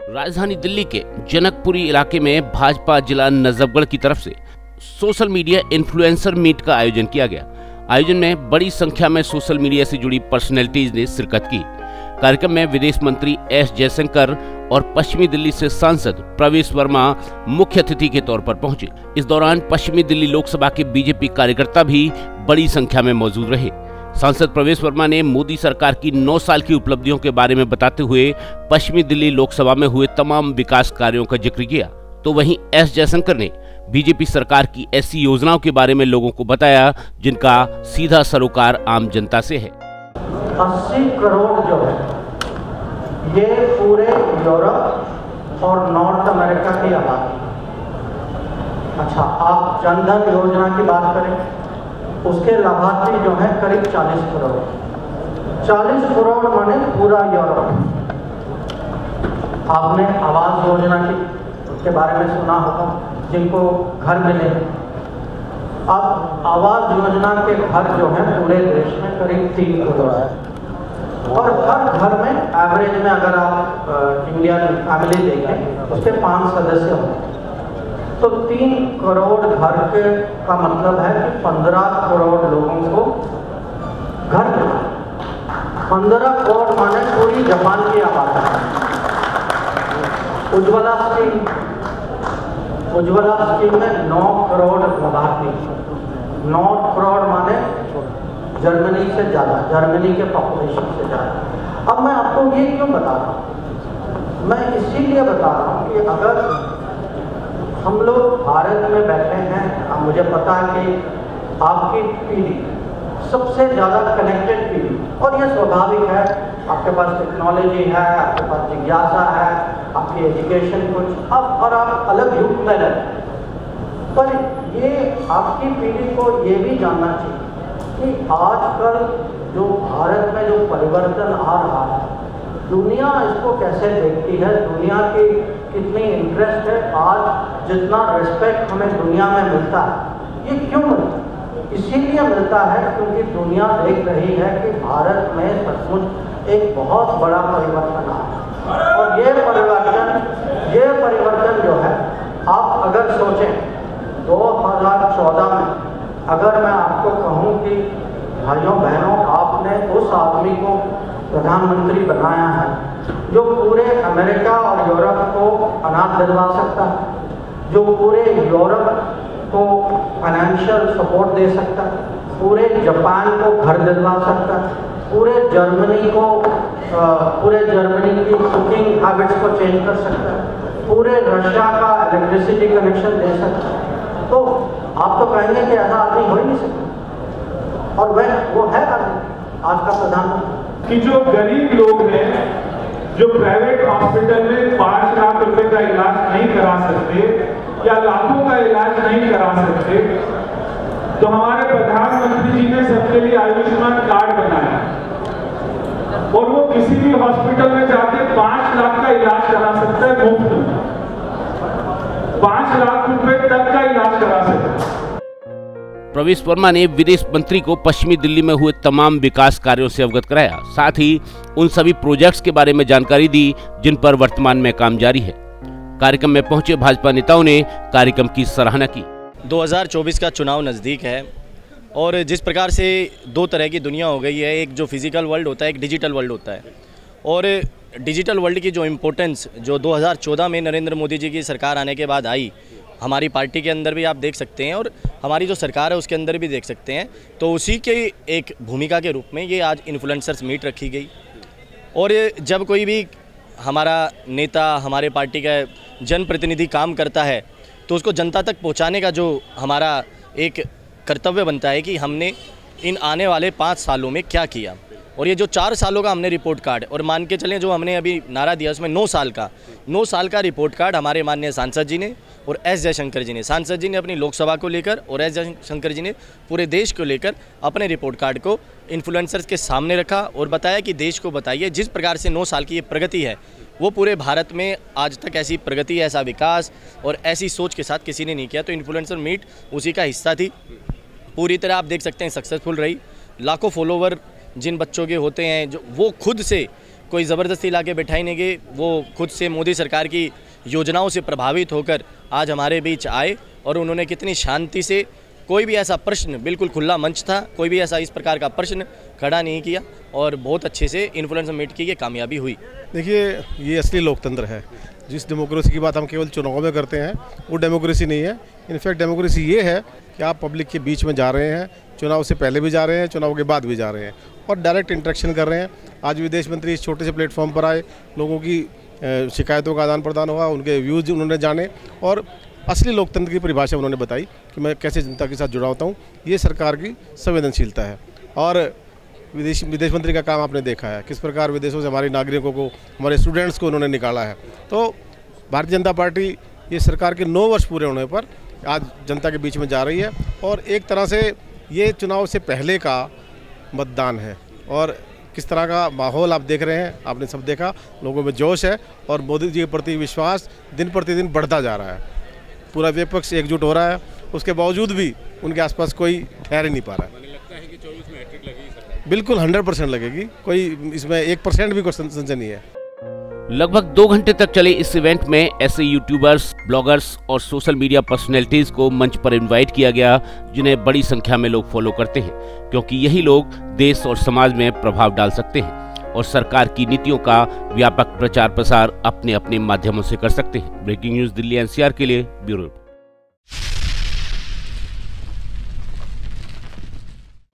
राजधानी दिल्ली के जनकपुरी इलाके में भाजपा जिला नजफगढ़ की तरफ से सोशल मीडिया इन्फ्लुएंसर मीट का आयोजन किया गया। आयोजन में बड़ी संख्या में सोशल मीडिया से जुड़ी पर्सनैलिटीज ने शिरकत की। कार्यक्रम में विदेश मंत्री एस जयशंकर और पश्चिमी दिल्ली से सांसद प्रवेश वर्मा मुख्य अतिथि के तौर पर पहुंचे। इस दौरान पश्चिमी दिल्ली लोकसभा के बीजेपी कार्यकर्ता भी बड़ी संख्या में मौजूद रहे। सांसद प्रवेश वर्मा ने मोदी सरकार की 9 साल की उपलब्धियों के बारे में बताते हुए पश्चिमी दिल्ली लोकसभा में हुए तमाम विकास कार्यों का जिक्र किया। तो वहीं एस जयशंकर ने बीजेपी सरकार की ऐसी योजनाओं के बारे में लोगों को बताया जिनका सीधा सरोकार आम जनता से है। 80 करोड़ जो है ये पूरे यूरोप और नॉर्थ अमेरिका की आबादी। अच्छा, आप जन धन योजना की बात करें, उसके लाभार्थी जो है करीब 40 करोड़। 40 करोड़ माने पूरा यूरोप। आपने आवास योजना के बारे में सुना होगा, जिनको घर मिले। अब आवास योजना के घर जो है पूरे देश में करीब 3 करोड़ है, और हर घर में एवरेज में अगर आप इंडियन फैमिली देखें उसके 5 सदस्य होते हैं, तो 3 करोड़ घर के का मतलब है कि 15 करोड़ लोगों को घर मिला। 15 करोड़ माने पूरी जापान की आबादी। उज्ज्वला स्कीम में 9 करोड़ लाभार्थी। 9 करोड़ माने जर्मनी से ज़्यादा, जर्मनी के पॉपुलेशन से ज़्यादा। अब मैं आपको ये क्यों बता रहा हूँ? मैं इसीलिए बता रहा हूँ कि अगर हम लोग भारत में बैठे हैं, अब मुझे पता है कि आपकी पीढ़ी सबसे ज़्यादा कनेक्टेड पीढ़ी, और ये स्वाभाविक है। आपके पास टेक्नोलॉजी है, आपके पास जिज्ञासा है, आपकी एजुकेशन कुछ अब, और आप अलग युग में रहते। पर ये आपकी पीढ़ी को ये भी जानना चाहिए कि आजकल जो भारत में जो परिवर्तन आ रहा है, दुनिया इसको कैसे देखती है, दुनिया की कितनी इंटरेस्ट है। आज जितना रिस्पेक्ट हमें दुनिया में मिलता है, ये क्यों मिलता है? इसीलिए मिलता है क्योंकि दुनिया देख रही है कि भारत में सचमुच एक बहुत बड़ा परिवर्तन आ रहा है। और ये परिवर्तन जो है, आप अगर सोचें 2014 में अगर मैं आपको कहूँ कि भाइयों बहनों, आपने उस आदमी को प्रधानमंत्री बनाया है जो पूरे अमेरिका और यूरोप को अनाज दिलवा सकता है, जो पूरे यूरोप को फाइनेंशियल सपोर्ट दे सकता है, पूरे जापान को घर दिलवा सकता है, पूरे जर्मनी की कुकिंग हैबिट्स को चेंज कर सकता है, पूरे रशिया का इलेक्ट्रिसिटी कनेक्शन दे सकता है, तो आप तो कहेंगे कि ऐसा आदमी हो ही नहीं सकता। और वो है आज का प्रधानमंत्री। कि जो गरीब लोग हैं, जो प्राइवेट हॉस्पिटल में 5 लाख रुपए का इलाज नहीं करा सकते या लाखों का इलाज नहीं करा सकते, तो हमारे प्रधानमंत्री जी ने सबके लिए आयुष्मान कार्ड बनाया, और वो किसी भी हॉस्पिटल में जाके 5 लाख का इलाज करा सकता है मुफ्त में। 5 लाख रुपए तक का इलाज करा सकता है। प्रवेश वर्मा ने विदेश मंत्री को पश्चिमी दिल्ली में हुए तमाम विकास कार्यों से अवगत कराया, साथ ही उन सभी प्रोजेक्ट्स के बारे में जानकारी दी जिन पर वर्तमान में काम जारी है। कार्यक्रम में पहुंचे भाजपा नेताओं ने कार्यक्रम की सराहना की। 2024 का चुनाव नज़दीक है, और जिस प्रकार से 2 तरह की दुनिया हो गई है, एक जो फिजिकल वर्ल्ड होता है, एक डिजिटल वर्ल्ड होता है। और डिजिटल वर्ल्ड की जो इम्पोर्टेंस जो 2014 में नरेंद्र मोदी जी की सरकार आने के बाद आई, हमारी पार्टी के अंदर भी आप देख सकते हैं, और हमारी जो सरकार है उसके अंदर भी देख सकते हैं, तो उसी के एक भूमिका के रूप में ये आज इन्फ्लुएंसर्स मीट रखी गई। और जब कोई भी हमारा नेता, हमारे पार्टी का जनप्रतिनिधि काम करता है, तो उसको जनता तक पहुंचाने का जो हमारा एक कर्तव्य बनता है कि हमने इन आने वाले 5 सालों में क्या किया। और ये जो 4 सालों का हमने रिपोर्ट कार्ड, और मान के चलें जो हमने अभी नारा दिया उसमें 9 साल का रिपोर्ट कार्ड हमारे माननीय सांसद जी ने और एस जयशंकर जी ने, सांसद जी ने अपनी लोकसभा को लेकर और एस जयशंकर जी ने पूरे देश को लेकर अपने रिपोर्ट कार्ड को इन्फ्लुएंसर्स के सामने रखा और बताया कि देश को बताइए जिस प्रकार से 9 साल की ये प्रगति है, वो पूरे भारत में आज तक ऐसी प्रगति, ऐसा विकास और ऐसी सोच के साथ किसी ने नहीं किया। तो इन्फ्लुएंसर मीट उसी का हिस्सा थी। पूरी तरह आप देख सकते हैं सक्सेसफुल रही। लाखों फॉलोवर जिन बच्चों के होते हैं, जो वो खुद से कोई ज़बरदस्ती ला के बैठाई नहीं गई, वो खुद से मोदी सरकार की योजनाओं से प्रभावित होकर आज हमारे बीच आए और उन्होंने कितनी शांति से, कोई भी ऐसा प्रश्न, बिल्कुल खुला मंच था, कोई भी ऐसा इस प्रकार का प्रश्न खड़ा नहीं किया और बहुत अच्छे से इन्फ्लुएंसर मीट की ये कामयाबी हुई। देखिए, ये असली लोकतंत्र है। जिस डेमोक्रेसी की बात हम केवल चुनाव में करते हैं वो डेमोक्रेसी नहीं है। इनफैक्ट डेमोक्रेसी ये है कि आप पब्लिक के बीच में जा रहे हैं, चुनाव से पहले भी जा रहे हैं, चुनाव के बाद भी जा रहे हैं और डायरेक्ट इंटरेक्शन कर रहे हैं। आज विदेश मंत्री इस छोटे से प्लेटफॉर्म पर आए, लोगों की शिकायतों का आदान प्रदान हुआ, उनके व्यूज़ उन्होंने जाने और असली लोकतंत्र की परिभाषा उन्होंने बताई कि मैं कैसे जनता के साथ जुड़ा होता हूँ। ये सरकार की संवेदनशीलता है। और विदेश मंत्री का काम आपने देखा है, किस प्रकार विदेशों से हमारे नागरिकों को, हमारे स्टूडेंट्स को उन्होंने निकाला है। तो भारतीय जनता पार्टी ये सरकार के 9 वर्ष पूरे होने पर आज जनता के बीच में जा रही है और एक तरह से ये चुनाव से पहले का मतदान है। और किस तरह का माहौल आप देख रहे हैं, आपने सब देखा, लोगों में जोश है और मोदी जी के प्रति विश्वास दिन प्रतिदिन बढ़ता जा रहा है। पूरा विपक्ष एकजुट हो रहा है, उसके बावजूद भी उनके आसपास कोई ठहर ही नहीं पा रहा है। लगता है कि 24 में हैट्रिक लगेगी? बिल्कुल 100% लगेगी, कोई इसमें 1% भी कोई संशय नहीं है। लगभग 2 घंटे तक चले इस इवेंट में ऐसे यूट्यूबर्स, ब्लॉगर्स और सोशल मीडिया पर्सनैलिटीज को मंच पर इनवाइट किया गया जिन्हें बड़ी संख्या में लोग फॉलो करते हैं, क्योंकि यही लोग देश और समाज में प्रभाव डाल सकते हैं और सरकार की नीतियों का व्यापक प्रचार प्रसार अपने अपने माध्यमों से कर सकते हैं। ब्रेकिंग न्यूज दिल्ली एनसीआर के लिए ब्यूरो।